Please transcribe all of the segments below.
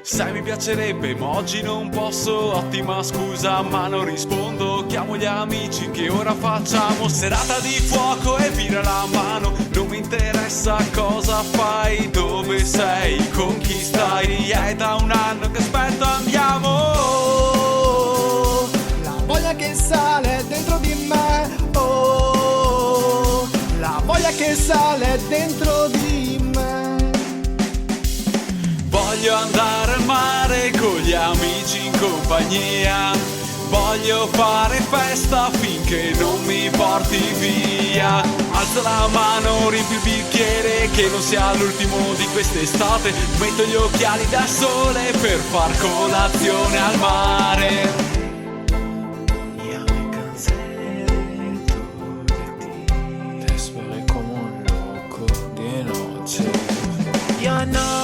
Sai, mi piacerebbe, ma oggi non posso. Ottima scusa, ma non rispondo. Chiamo gli amici, che ora facciamo? Serata di fuoco e vira la mano. Non mi interessa cosa fai, dove sei, con chi stai. È da un anno che aspetto, andiamo. La voglia che sale dentro di me, oh, la voglia che sale dentro di me. Voglio andare al mare con gli amici in compagnia. Voglio fare festa finché non mi porti via. Alza la mano, riempi il bicchiere, che non sia l'ultimo di quest'estate. Metto gli occhiali da sole per far colazione al mare. Ya me cansé de ti. Te esperé como un loco de noche. Yo no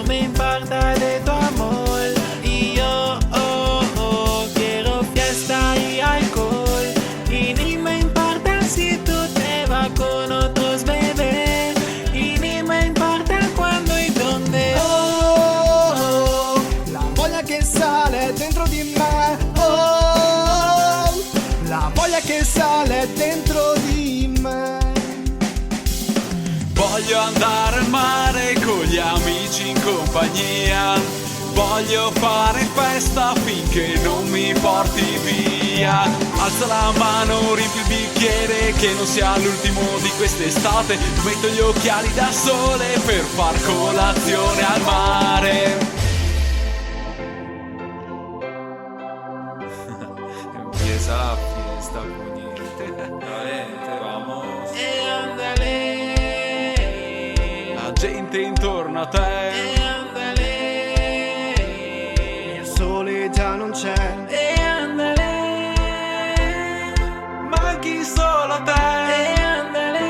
me importa de tu amor. Y yo quiero fiesta y alcohol. Y ni me importa si tú te vas con otros bebés. Y ni me importa cuándo y dónde. Oh, la voglia che sale dentro di me, oh, la voglia che sale dentro di me. Voglio andare al mare con gli amici in compagnia. Voglio fare festa finché non mi porti via. Alza la mano, riempi il bicchiere, che non sia l'ultimo di quest'estate. Metto gli occhiali da sole per far colazione al mare. Empieza la fiesta, puñete. Vente, vamos. Ándale. La gente intorno a te. Ándale. Il sole già non c'è, Ándale. Manchi solo a te. Ándale.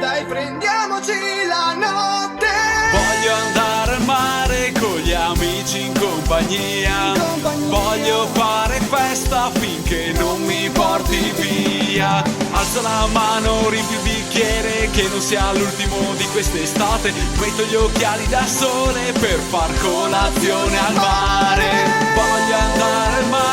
dai prendiamoci la notte. Voglio andare al mare con gli amici in compagnia. Voglio fare festa finché non mi porti via. Alza la mano, riempi il bicchiere, che non sia l'ultimo di quest'estate. Metto gli occhiali da sole per far colazione al mare. Voglio andare al mare